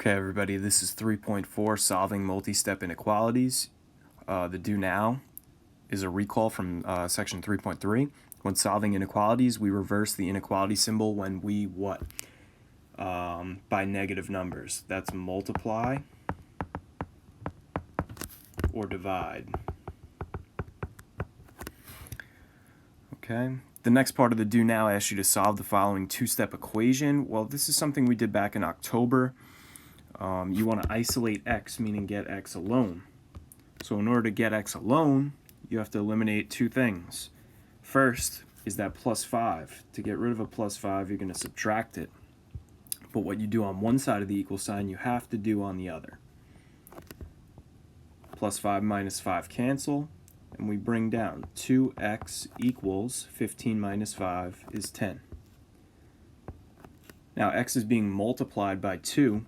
Okay, everybody, this is 3.4, Solving Multi-Step Inequalities. The do now is a recall from section 3.3. When solving inequalities, we reverse the inequality symbol when we what? By negative numbers. That's multiply or divide. Okay. The next part of the do now asks you to solve the following two-step equation. Well, this is something we did back in October. You want to isolate x, meaning get x alone. So in order to get x alone, you have to eliminate two things. First is that plus 5. To get rid of a plus 5, you're going to subtract it. But what you do on one side of the equal sign, you have to do on the other. Plus 5 minus 5 cancel, and we bring down 2x equals 15 minus 5 is 10. Now x is being multiplied by 2.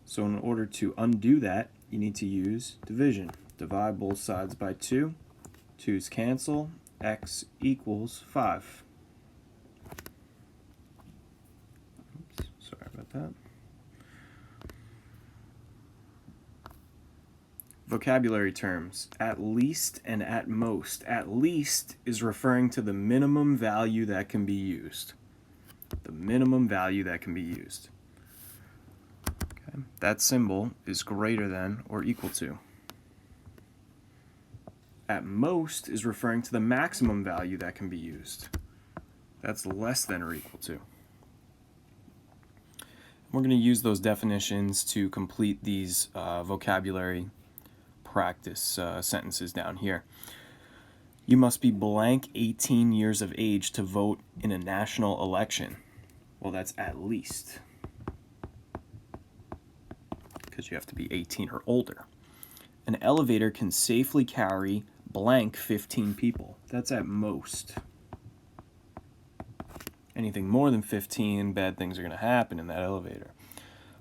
So in order to undo that, you need to use division. Divide both sides by 2. 2's cancel. X equals 5. Oops, sorry about that. Vocabulary terms. At least and at most. At least is referring to the minimum value that can be used. The minimum value that can be used. That symbol is greater than or equal to. At most is referring to the maximum value that can be used. That's less than or equal to. We're going to use those definitions to complete these vocabulary practice sentences down here. You must be blank 18 years of age to vote in a national election. Well, that's at least, because you have to be 18 or older. An elevator can safely carry blank 15 people. That's at most. Anything more than 15, bad things are going to happen in that elevator.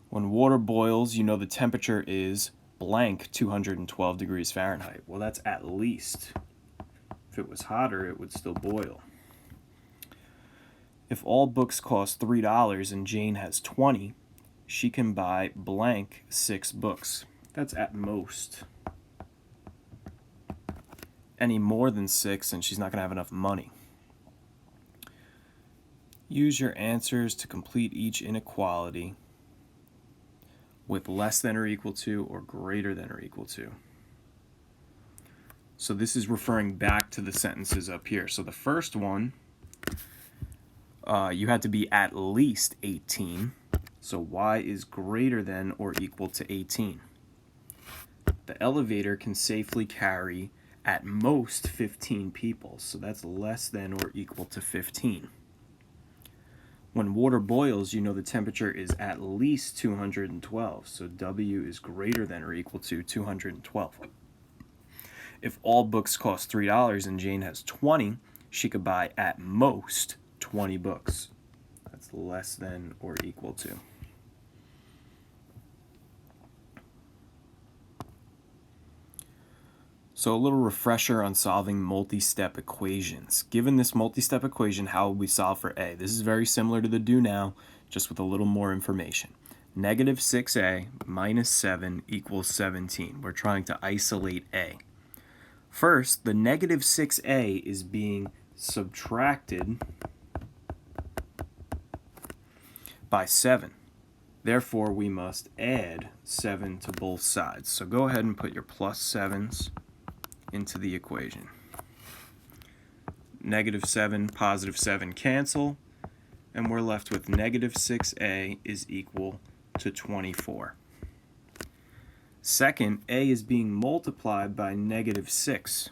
When water boils, you know the temperature is blank 212 degrees Fahrenheit. Well, that's at least. If it was hotter, it would still boil. If all books cost $3 and Jane has 20, she can buy blank 6 books. That's at most. Any more than 6 and she's not going to have enough money. Use your answers to complete each inequality with less than or equal to or greater than or equal to. So this is referring back to the sentences up here. So the first one, you had to be at least 18. So y is greater than or equal to 18. The elevator can safely carry at most 15 people. So that's less than or equal to 15. When water boils, you know the temperature is at least 212. So W is greater than or equal to 212. If all books cost $3 and Jane has 20, she could buy at most 20 books. That's less than or equal to. So a little refresher on solving multi-step equations. Given this multi-step equation, how would we solve for A? This is very similar to the do now, just with a little more information. Negative 6a minus 7 equals 17. We're trying to isolate A. First, the negative 6a is being subtracted by 7. Therefore, we must add 7 to both sides. So go ahead and put your plus 7s into the equation. Negative 7, positive 7 cancel, and we're left with negative 6a is equal to 24. Second, a is being multiplied by negative 6.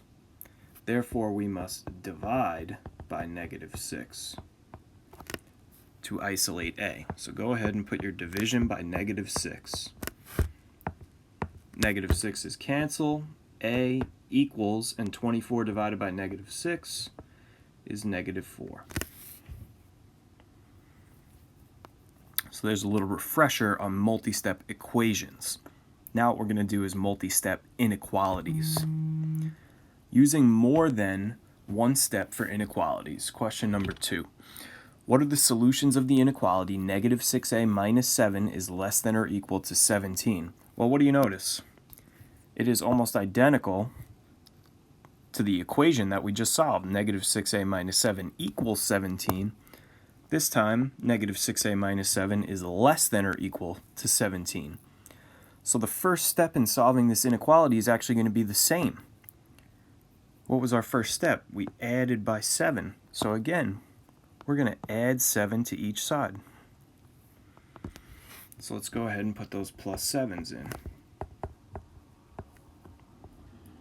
Therefore, we must divide by negative 6 to isolate a. So go ahead and put your division by negative 6. Negative 6 is cancel. A equals, and 24 divided by negative 6 is negative 4. So there's a little refresher on multi-step equations. Now what we're going to do is multi-step inequalities. Using more than one step for inequalities. Question number 2. What are the solutions of the inequality negative 6a minus 7 is less than or equal to 17? Well, what do you notice? It is almost identical to the equation that we just solved. Negative 6a minus 7 equals 17. This time, negative 6a minus 7 is less than or equal to 17. So the first step in solving this inequality is actually going to be the same. What was our first step? We added by 7. So again, we're going to add 7 to each side. So let's go ahead and put those plus 7s in.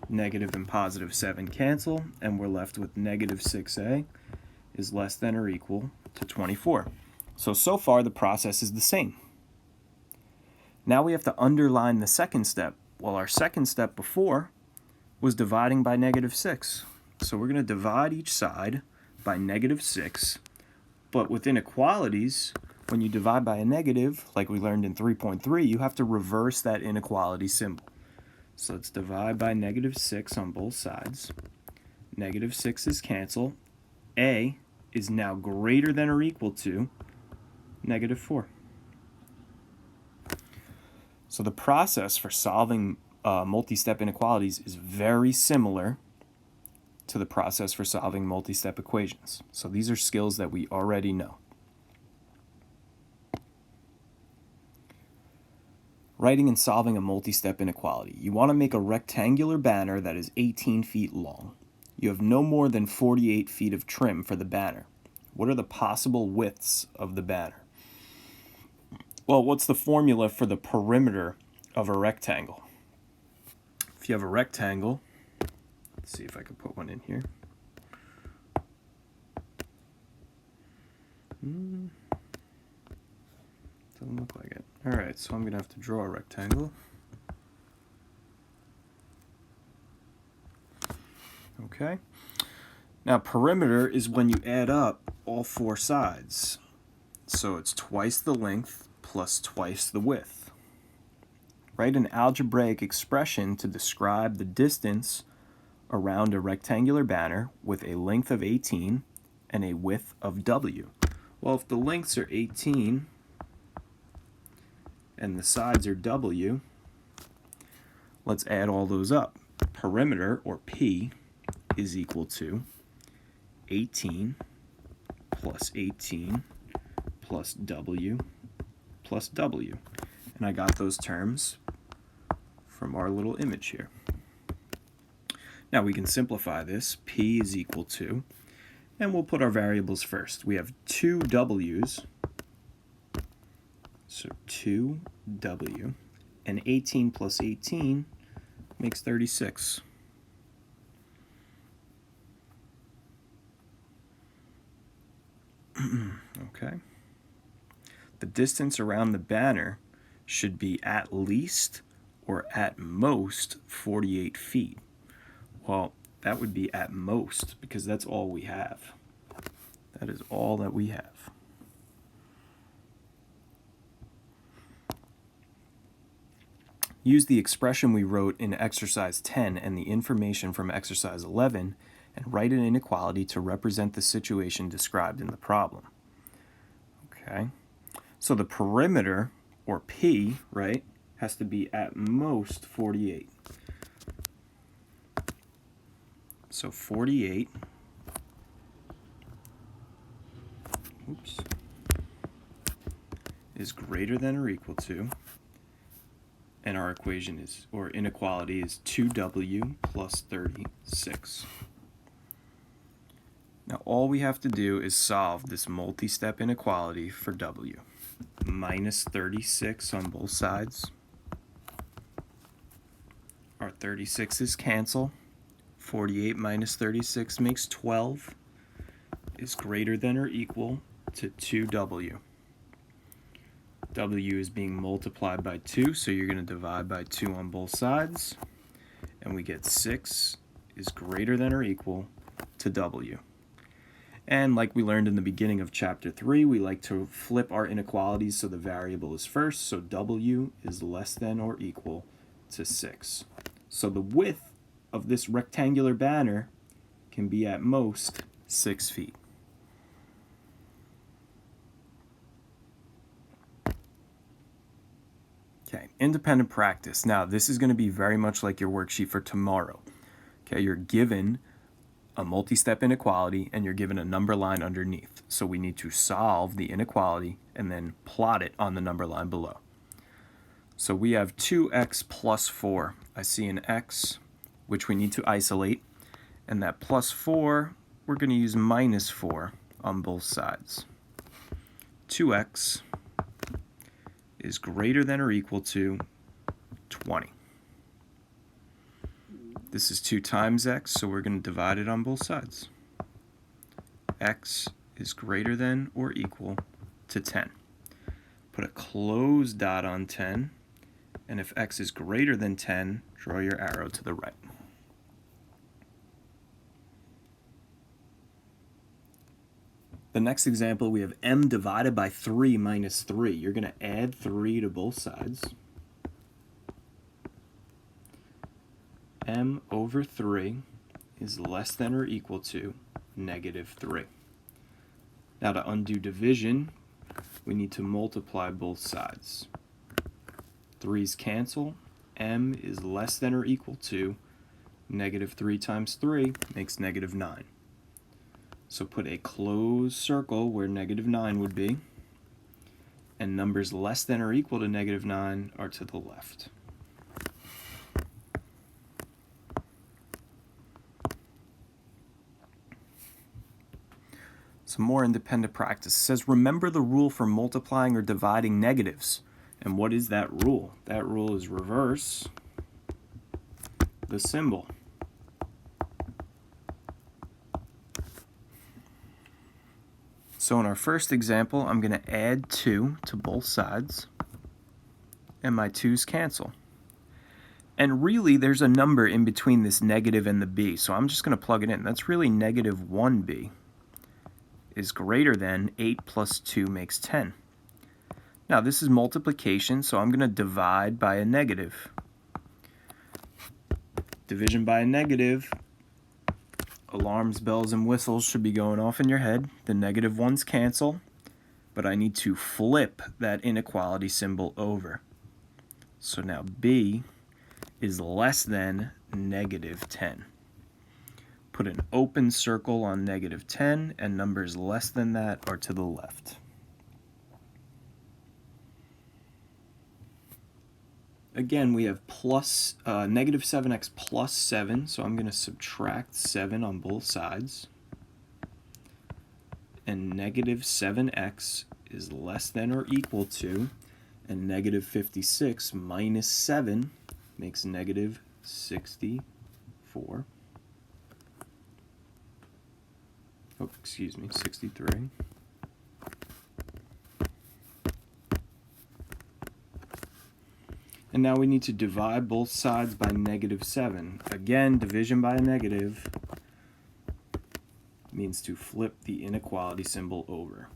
Negative and positive 7 cancel, and we're left with negative 6a is less than or equal to 24. So far the process is the same. Now we have to underline the second step. Well, our second step before was dividing by negative 6. So we're going to divide each side by negative 6. But with inequalities, when you divide by a negative, like we learned in 3.3, you have to reverse that inequality symbol. So let's divide by negative 6 on both sides. Negative 6's cancel. A is now greater than or equal to negative 4. So the process for solving multi-step inequalities is very similar to the process for solving multi-step equations. So these are skills that we already know. Writing and solving a multi-step inequality. You want to make a rectangular banner that is 18 feet long. You have no more than 48 feet of trim for the banner. What are the possible widths of the banner? Well, what's the formula for the perimeter of a rectangle? If you have a rectangle, let's see if I can put one in here. Doesn't look like it. Alright, so I'm going to have to draw a rectangle. Okay. Now, perimeter is when you add up all four sides. So it's twice the length plus twice the width. Write an algebraic expression to describe the distance around a rectangular banner with a length of 18 and a width of W. Well, if the lengths are 18 and the sides are W, let's add all those up. Perimeter, or P, is equal to 18 plus 18 plus W plus W. And I got those terms from our little image here. Now we can simplify this. P is equal to, and we'll put our variables first. We have two W's, so 2W, and 18 plus 18 makes 36. Okay. The distance around the banner should be at least or at most 48 feet. Well, that would be at most because that's all we have. That is all that we have. Use the expression we wrote in exercise 10 and the information from exercise 11 and write an inequality to represent the situation described in the problem. Okay, so the perimeter, or P, right, has to be at most 48. So 48, is greater than or equal to, and our equation is, or inequality is 2W plus 36. Now all we have to do is solve this multi-step inequality for W. Minus 36 on both sides. Our 36's cancel. 48 minus 36 makes 12. Is greater than or equal to 2W. W is being multiplied by 2, so you're going to divide by 2 on both sides. And we get 6 is greater than or equal to W. And like we learned in the beginning of chapter 3, we like to flip our inequalities so the variable is first, so W is less than or equal to 6. So the width of this rectangular banner can be at most 6 feet. Okay, independent practice. Now, this is going to be very much like your worksheet for tomorrow. Okay, you're given a multi-step inequality and you're given a number line underneath. So we need to solve the inequality and then plot it on the number line below. So we have 2x plus 4. I see an x, which we need to isolate, and that plus 4, we're going to use minus 4 on both sides. 2x is greater than or equal to 20. This is 2 times x, so we're going to divide it on both sides. X is greater than or equal to 10. Put a closed dot on 10, and if x is greater than 10, draw your arrow to the right. The next example, we have m divided by 3 minus 3. You're going to add 3 to both sides. M over 3 is less than or equal to negative 3. Now to undo division, we need to multiply both sides. 3's cancel. M is less than or equal to negative 3 times 3 makes negative 9. So put a closed circle where negative 9 would be, and numbers less than or equal to negative 9 are to the left. Some more independent practice. It says, remember the rule for multiplying or dividing negatives. And what is that rule? That rule is reverse the symbol. So in our first example, I'm going to add 2 to both sides, and my 2's cancel. And really, there's a number in between this negative and the b, so I'm just going to plug it in. That's really negative 1b is greater than 8 plus 2 makes 10. Now this is multiplication, so I'm going to divide by a negative. Division by a negative, alarms, bells, and whistles should be going off in your head. The negative ones cancel, but I need to flip that inequality symbol over. So now b is less than negative 10. Put an open circle on negative 10, and numbers less than that are to the left. Again, we have plus negative 7x plus 7, so I'm going to subtract 7 on both sides. And negative 7x is less than or equal to, and negative 56 minus 7 makes negative 64. Oh, excuse me, 63. And now we need to divide both sides by negative 7. Again, division by a negative means to flip the inequality symbol over.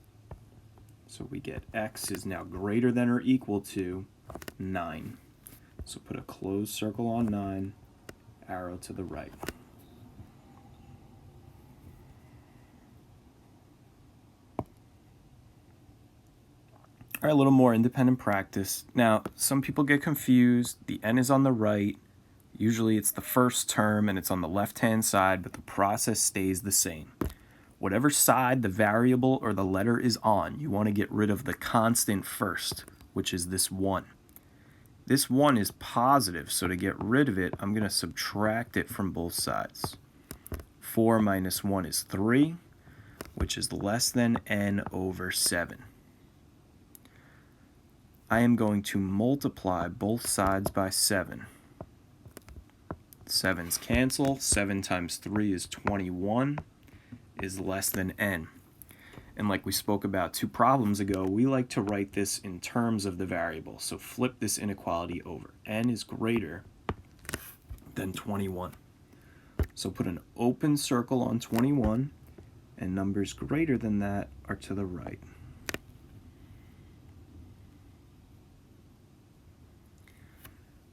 So we get x is now greater than or equal to 9. So put a closed circle on 9, arrow to the right. All right, a little more independent practice. Now, some people get confused. The n is on the right. Usually it's the first term and it's on the left-hand side, but the process stays the same. Whatever side the variable or the letter is on, you want to get rid of the constant first, which is this 1. This 1 is positive, so to get rid of it, I'm going to subtract it from both sides. 4 minus 1 is 3, which is less than n over 7. I am going to multiply both sides by 7. 7's cancel. 7 times 3 is 21, is less than n. And like we spoke about 2 problems ago, we like to write this in terms of the variable. So flip this inequality over. N is greater than 21. So put an open circle on 21, and numbers greater than that are to the right.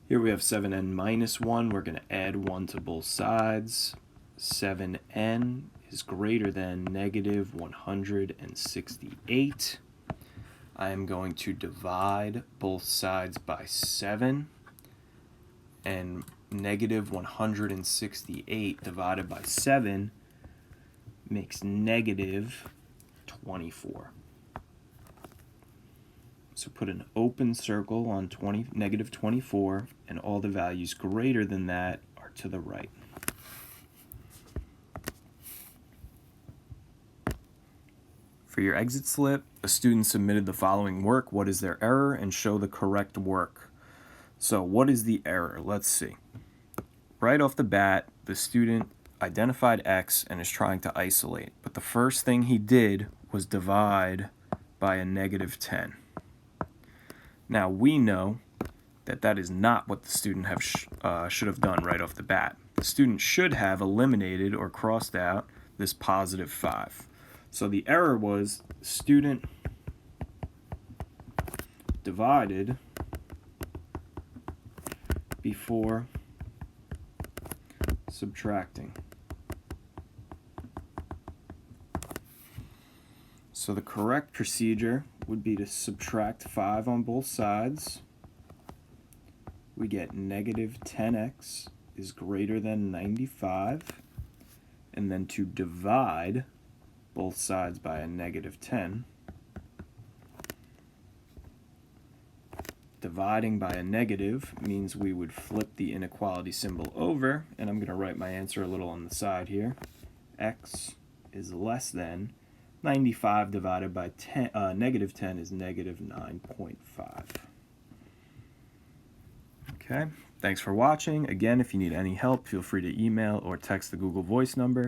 Here we have 7n minus 1. We're going to add 1 to both sides. 7n is greater than negative 168. I am going to divide both sides by 7, and negative 168 divided by 7 makes negative 24. So put an open circle on negative 24, and all the values greater than that are to the right. For your exit slip, a student submitted the following work. What is their error? And show the correct work. So what is the error? Let's see. Right off the bat, the student identified x and is trying to isolate. But the first thing he did was divide by a negative 10. Now we know that that is not what the student should have done right off the bat. The student should have eliminated or crossed out this positive 5. So the error was student divided before subtracting. So the correct procedure would be to subtract 5 on both sides. We get negative 10x is greater than 95, and then to divide both sides by a negative 10. Dividing by a negative means we would flip the inequality symbol over, and I'm going to write my answer a little on the side here. X is less than 95 divided by negative 10 is negative 9.5. Okay, thanks for watching. Again, if you need any help, feel free to email or text the Google Voice number.